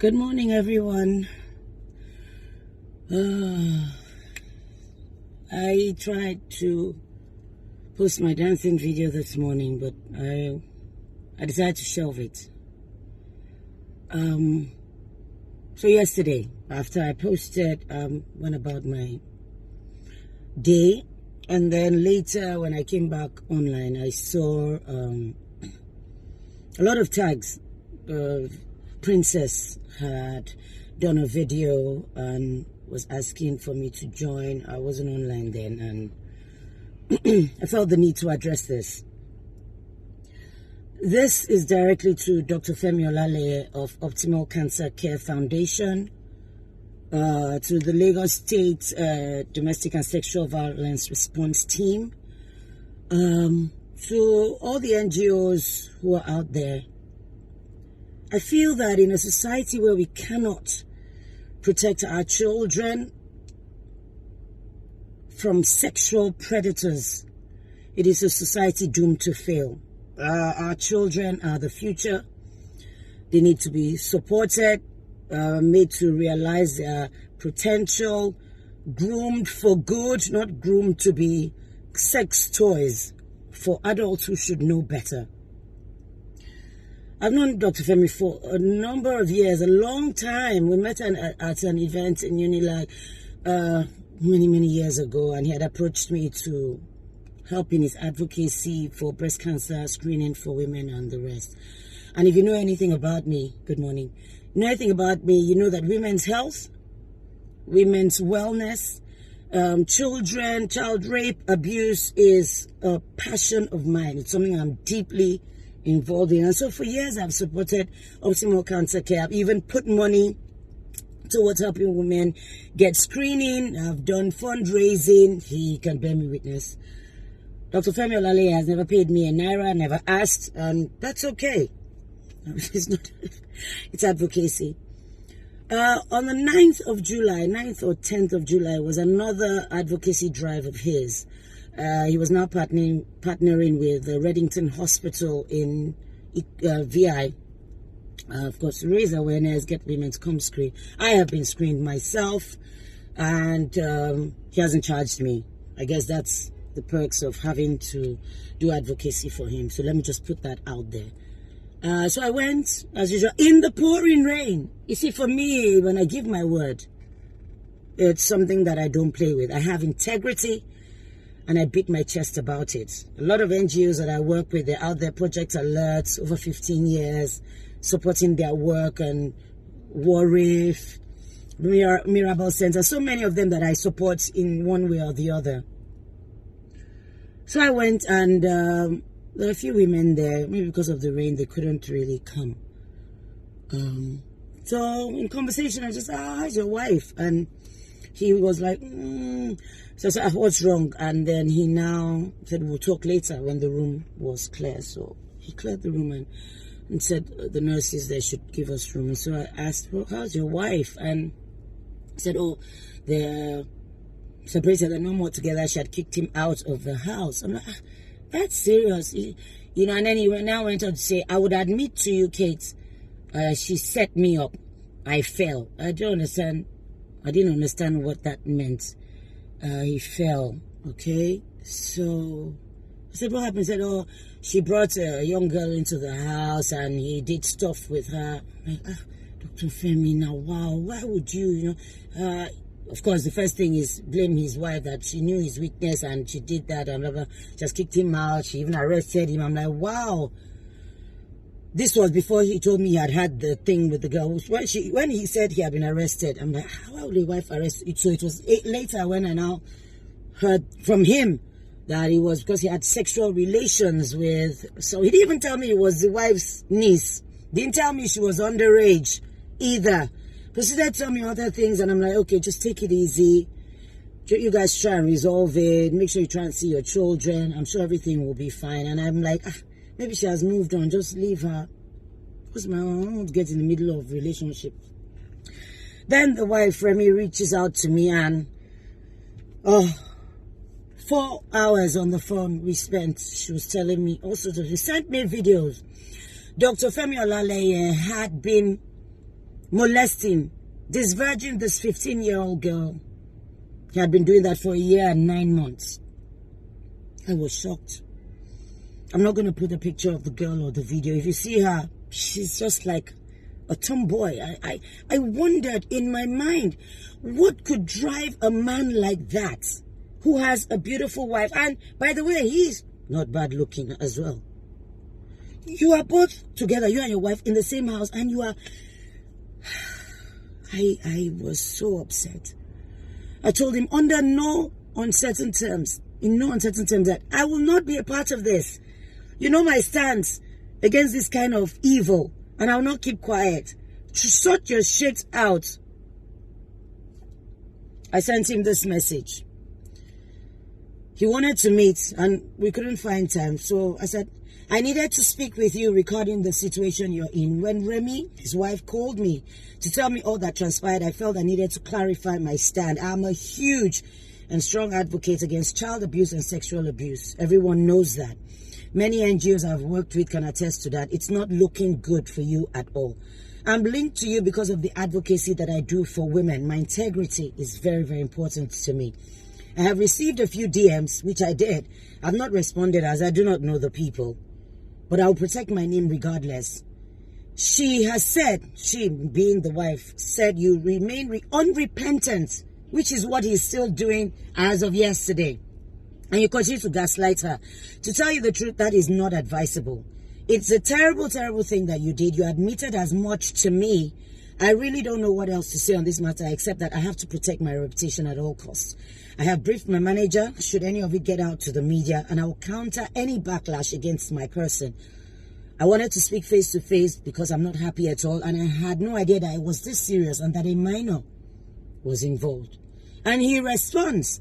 Good morning, everyone. I tried to post my dancing video this morning, but I decided to shelve it. So yesterday, after I posted, went about my day, and then later when I came back online, I saw a lot of tags. Princess had done a video and was asking for me to join. I wasn't online then, and I felt the need to address this. This is directly to Dr. Femi Olaleye of Optimal Cancer Care Foundation, to the Lagos State Domestic and Sexual Violence Response Team, to all the NGOs who are out there. I feel that in a society where we cannot protect our children from sexual predators, it is a society doomed to fail. Our children are the future. They need to be supported, made to realize their potential, groomed for good, not groomed to be sex toys for adults who should know better. I've known Dr. Femi for a number of years, a long time. We met at an event in Unilag many years ago, and he had approached me to help in his advocacy for breast cancer screening for women and the rest. And if you know anything about me, good morning, you know anything about me, you know that women's health, women's wellness, children, child rape, abuse is a passion of mine. It's something I'm deeply involved in. And so for years I've supported Optimal Cancer Care. I've even put money towards helping women get screening. I've done fundraising. He can bear me witness. Dr. Femi Olaleye has never paid me a naira, never asked, and that's okay. It's advocacy. On the 9th of July, 9th or 10th of July, was another advocacy drive of his. He was now partnering with the Reddington Hospital in VI. Of course, raise awareness, get women to come screen. I have been screened myself, and he hasn't charged me. I guess that's the perks of having to do advocacy for him. So let me just put that out there. So I went, as usual, in the pouring rain. You see, for me, when I give my word, it's something that I don't play with. I have integrity, and I beat my chest about it. A lot of NGOs that I work with, they're out there, Project Alert, over 15 years, supporting their work, and Warif, Mirabel Center, so many of them that I support in one way or the other. So I went, and there were a few women there. Maybe because of the rain, they couldn't really come. So in conversation, I just said, how's your wife? And he was like, So I said, what's wrong? And then he now said, we'll talk later, when the room was clear. So he cleared the room and said the nurses there should give us room. And so I asked, well, how's your wife? And he said, oh, they're separated, they're no more together. She had kicked him out of the house. I'm like, that's serious. You know, and then he went on to say, I would admit to you, Kate, she set me up. I fell. I didn't understand what that meant. He fell, okay? So I said, what happened? He said, oh, she brought a young girl into the house and he did stuff with her. I'm like, Dr. Femi, now, wow, why would you, of course, the first thing is blame his wife, that she knew his weakness and she did that and blah, blah. Just kicked him out. She even arrested him. I'm like, wow. This was before he told me he had the thing with the girl. When he said he had been arrested, I'm like, how would the wife arrest you? So it was later when I now heard from him that it was because he had sexual relations with. So he didn't even tell me it was the wife's niece. Didn't tell me she was underage either. Proceeded to tell me other things, and I'm like, okay, just take it easy. You guys try and resolve it. Make sure you try and see your children. I'm sure everything will be fine. And I'm like, maybe she has moved on. Just leave her. Because I won't get in the middle of relationship. Then the wife, Femi, reaches out to me, and 4 hours on the phone we spent. She was telling me also, she sent me videos. Dr. Femi Olaleye had been molesting, disvirgin this 15-year-old girl. He had been doing that for a year and 9 months. I was shocked. I'm not going to put a picture of the girl or the video. If you see her, she's just like a tomboy. I wondered in my mind, what could drive a man like that, who has a beautiful wife? And by the way, he's not bad looking as well. You are both together, you and your wife, in the same house, and you are... I was so upset. I told him under no uncertain terms, that I will not be a part of this. You know my stance against this kind of evil, and I will not keep quiet. Sort your shit out. I sent him this message. He wanted to meet, and we couldn't find time, so I said, I needed to speak with you regarding the situation you're in. When Remy, his wife, called me to tell me all that transpired, I felt I needed to clarify my stand. I'm a huge and strong advocate against child abuse and sexual abuse. Everyone knows that. Many NGOs I've worked with can attest to that. It's not looking good for you at all. I'm linked to you because of the advocacy that I do for women. My integrity is very, very important to me. I have received a few DMs, which I did. I've not responded as I do not know the people. But I'll protect my name regardless. She has said, she being the wife, said you remain unrepentant, which is what he's still doing as of yesterday. And you continue to gaslight her. To tell you the truth, that is not advisable. It's a terrible, terrible thing that you did. You admitted as much to me. I really don't know what else to say on this matter, except that I have to protect my reputation at all costs. I have briefed my manager, should any of it get out to the media, and I will counter any backlash against my person. I wanted to speak face to face because I'm not happy at all, and I had no idea that it was this serious and that a minor was involved. And he responds,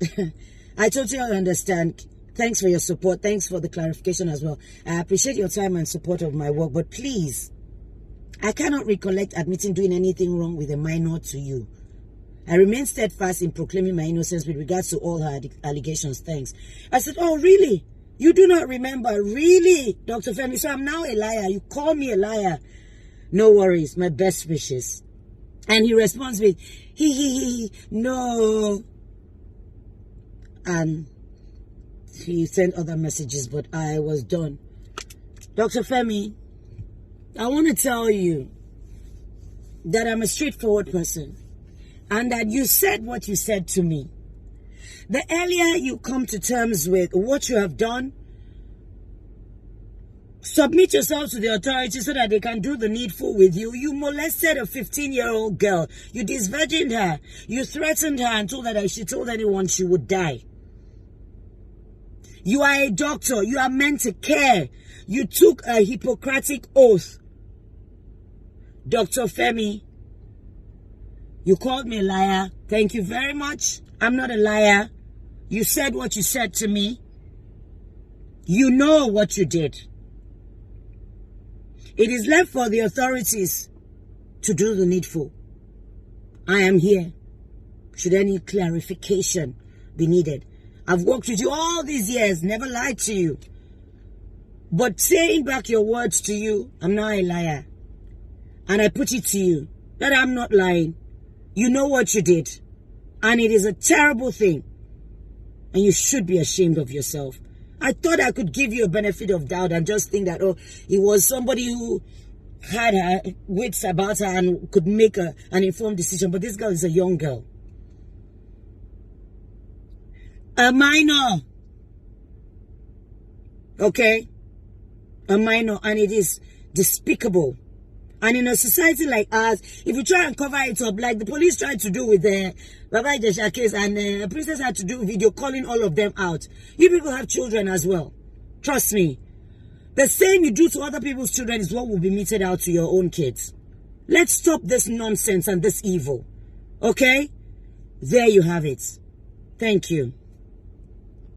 I totally understand. Thanks for your support. Thanks for the clarification as well. I appreciate your time and support of my work, but please, I cannot recollect admitting doing anything wrong with a minor to you. I remain steadfast in proclaiming my innocence with regards to all her allegations. Thanks. I said, oh, really? You do not remember? Really, Dr. Femi? So I'm now a liar. You call me a liar. No worries. My best wishes. And he responds with, no. And he sent other messages, but I was done. Dr. Femi, I want to tell you that I'm a straightforward person. And that you said what you said to me. The earlier you come to terms with what you have done, submit yourself to the authorities so that they can do the needful with you. You molested a 15-year-old girl. You disvirgined her. You threatened her and told her that if she told anyone she would die. You are a doctor. You are meant to care. You took a Hippocratic oath. Dr. Femi, you called me a liar. Thank you very much. I'm not a liar. You said what you said to me. You know what you did. It is left for the authorities to do the needful. I am here. Should any clarification be needed. I've worked with you all these years, never lied to you. But saying back your words to you, I'm not a liar. And I put it to you that I'm not lying. You know what you did. And it is a terrible thing. And you should be ashamed of yourself. I thought I could give you a benefit of doubt and just think that, oh, it was somebody who had her wits about her and could make an informed decision. But this girl is a young girl. A minor. Okay? A minor. And it is despicable. And in a society like ours, if you try and cover it up, like the police tried to do with the Baba Ijesha case, and Princess had to do video calling all of them out. You people have children as well. Trust me. The same you do to other people's children is what will be meted out to your own kids. Let's stop this nonsense and this evil. Okay? There you have it. Thank you.